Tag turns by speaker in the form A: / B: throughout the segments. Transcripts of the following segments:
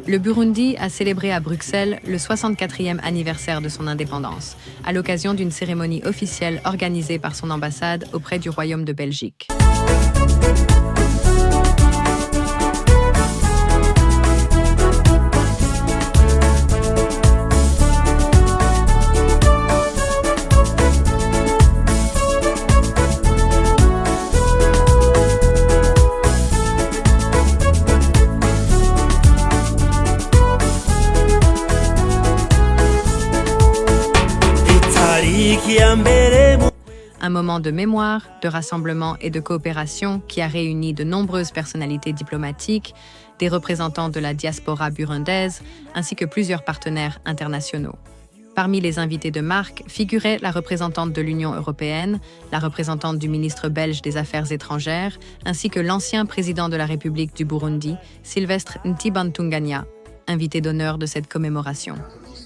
A: Le Burundi a célébré à Bruxelles le 64e anniversaire de son indépendance, à l'occasion d'une cérémonie officielle organisée par son ambassade auprès du Royaume de Belgique. Un moment de mémoire, de rassemblement et de coopération qui a réuni de nombreuses personnalités diplomatiques, des représentants de la diaspora burundaise, ainsi que plusieurs partenaires internationaux. Parmi les invités de marque figuraient la représentante de l'Union européenne, la représentante du ministre belge des Affaires étrangères, ainsi que l'ancien président de la République du Burundi, Sylvestre Ntibantunganya, invité d'honneur de cette commémoration.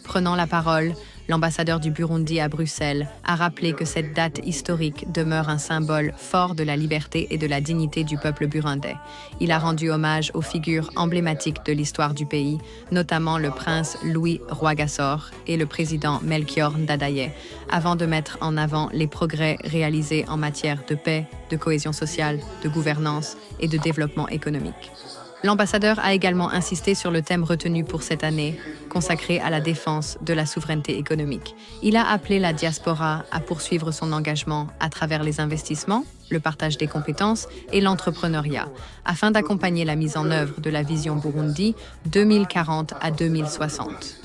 A: Prenant la parole, l'ambassadeur du Burundi à Bruxelles a rappelé que cette date historique demeure un symbole fort de la liberté et de la dignité du peuple burundais. Il a rendu hommage aux figures emblématiques de l'histoire du pays, notamment le prince Louis Rwagasore et le président Melchior Ndadaye, avant de mettre en avant les progrès réalisés en matière de paix, de cohésion sociale, de gouvernance et de développement économique. L'ambassadeur a également insisté sur le thème retenu pour cette année, consacré à la défense de la souveraineté économique. Il a appelé la diaspora à poursuivre son engagement à travers les investissements, le partage des compétences et l'entrepreneuriat, afin d'accompagner la mise en œuvre de la vision Burundi 2040 à 2060.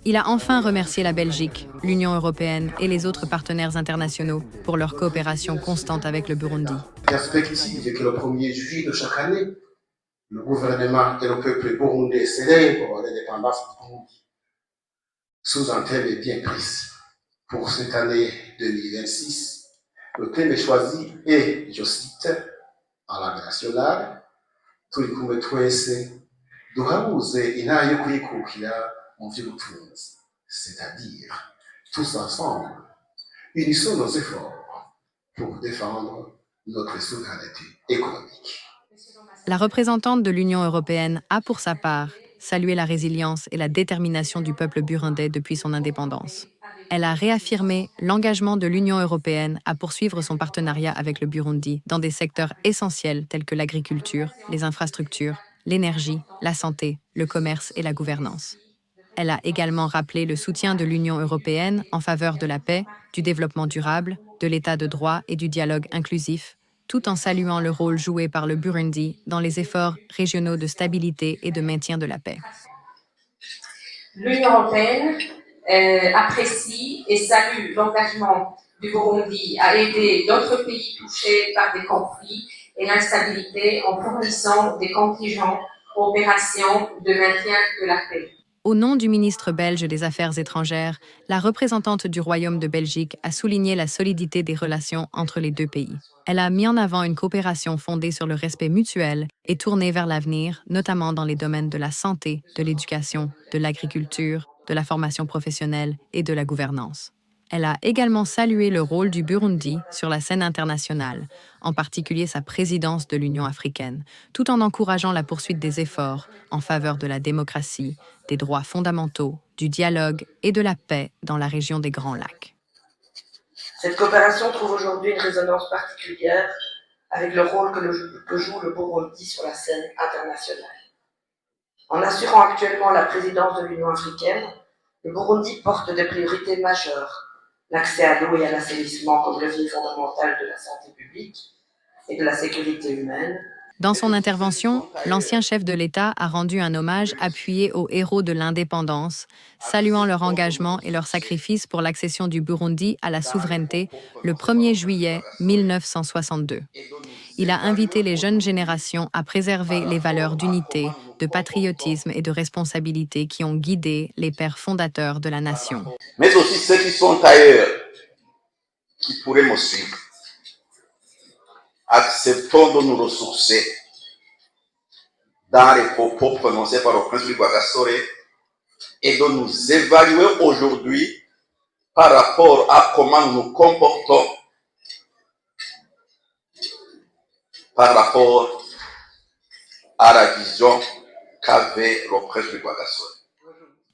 A: Il a enfin remercié la Belgique, l'Union européenne et les autres partenaires internationaux pour leur coopération constante avec le Burundi.
B: Perspective est que le 1er juillet de chaque année, le gouvernement et le peuple burundais célèbrent l'indépendance du Burundi sous un thème bien précis. Pour cette année 2026, le thème choisi est, je cite, en langue nationale, turi kumwe twese duhabuze intara yo kwikukira mu vy'ubutunzi, c'est-à-dire tous ensemble, unissons nos efforts pour défendre notre souveraineté économique.
A: La représentante de l'Union européenne a pour sa part salué la résilience et la détermination du peuple burundais depuis son indépendance. Elle a réaffirmé l'engagement de l'Union européenne à poursuivre son partenariat avec le Burundi dans des secteurs essentiels tels que l'agriculture, les infrastructures, l'énergie, la santé, le commerce et la gouvernance. Elle a également rappelé le soutien de l'Union européenne en faveur de la paix, du développement durable, de l'état de droit et du dialogue inclusif, tout en saluant le rôle joué par le Burundi dans les efforts régionaux de stabilité et de maintien de la paix.
C: L'Union européenne apprécie et salue l'engagement du Burundi à aider d'autres pays touchés par des conflits et l'instabilité en fournissant des contingents aux opérations de maintien de la paix.
A: Au nom du ministre belge des Affaires étrangères, la représentante du Royaume de Belgique a souligné la solidité des relations entre les deux pays. Elle a mis en avant une coopération fondée sur le respect mutuel et tournée vers l'avenir, notamment dans les domaines de la santé, de l'éducation, de l'agriculture, de la formation professionnelle et de la gouvernance. Elle a également salué le rôle du Burundi sur la scène internationale, en particulier sa présidence de l'Union africaine, tout en encourageant la poursuite des efforts en faveur de la démocratie, des droits fondamentaux, du dialogue et de la paix dans la région des Grands Lacs.
D: Cette coopération trouve aujourd'hui une résonance particulière avec le rôle que joue le Burundi sur la scène internationale. En assurant actuellement la présidence de l'Union africaine, le Burundi porte des priorités majeures: l'accès à l'eau et à l'assainissement comme levier fondamental de la santé publique et de la sécurité humaine.
A: Dans son intervention, l'ancien chef de l'État a rendu un hommage appuyé aux héros de l'indépendance, saluant leur engagement et leur sacrifice pour l'accession du Burundi à la souveraineté le 1er juillet 1962. Il a invité les jeunes générations à préserver les valeurs d'unité, de patriotisme et de responsabilité qui ont guidé les pères fondateurs de la nation.
E: Mais aussi ceux qui sont ailleurs, qui pourraient me suivre. Acceptons de nous ressourcer dans les propos prononcés par le prince Louis Rwagasore et de nous évaluer aujourd'hui par rapport à comment nous nous comportons par rapport à la vision qu'avait le prince du Rwagasore.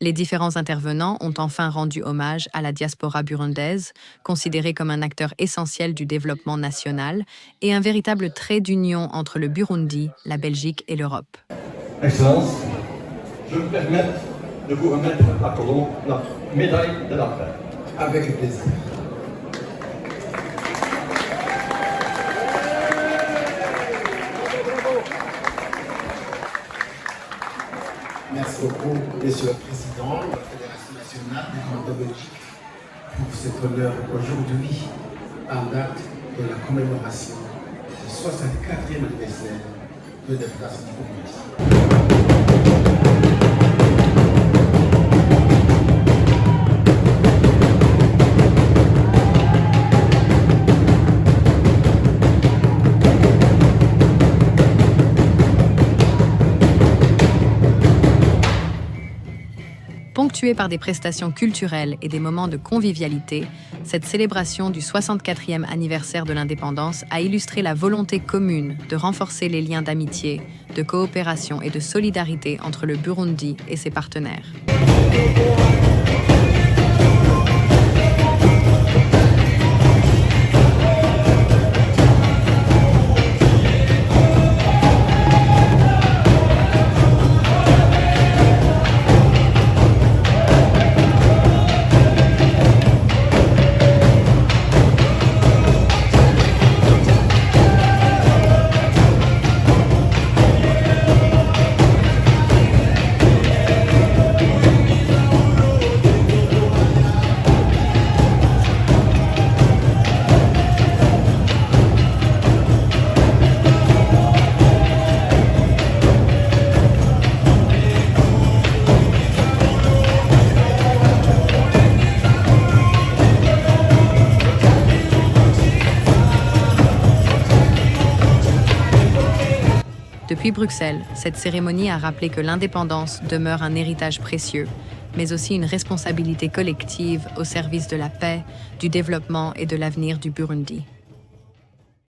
A: Les différents intervenants ont enfin rendu hommage à la diaspora burundaise, considérée comme un acteur essentiel du développement national et un véritable trait d'union entre le Burundi, la Belgique et l'Europe.
F: Excellence, je me permets de vous remettre à Colomb la médaille de la paix.
B: Avec plaisir. Merci beaucoup, Monsieur le Président de la Fédération nationale des Grands de Belgique, pour cet honneur aujourd'hui, en date de la commémoration du 64e anniversaire de la démocratie du Burundi.
A: Ponctuée par des prestations culturelles et des moments de convivialité, cette célébration du 64e anniversaire de l'indépendance a illustré la volonté commune de renforcer les liens d'amitié, de coopération et de solidarité entre le Burundi et ses partenaires. Depuis Bruxelles, cette cérémonie a rappelé que l'indépendance demeure un héritage précieux, mais aussi une responsabilité collective au service de la paix, du développement et de l'avenir du Burundi.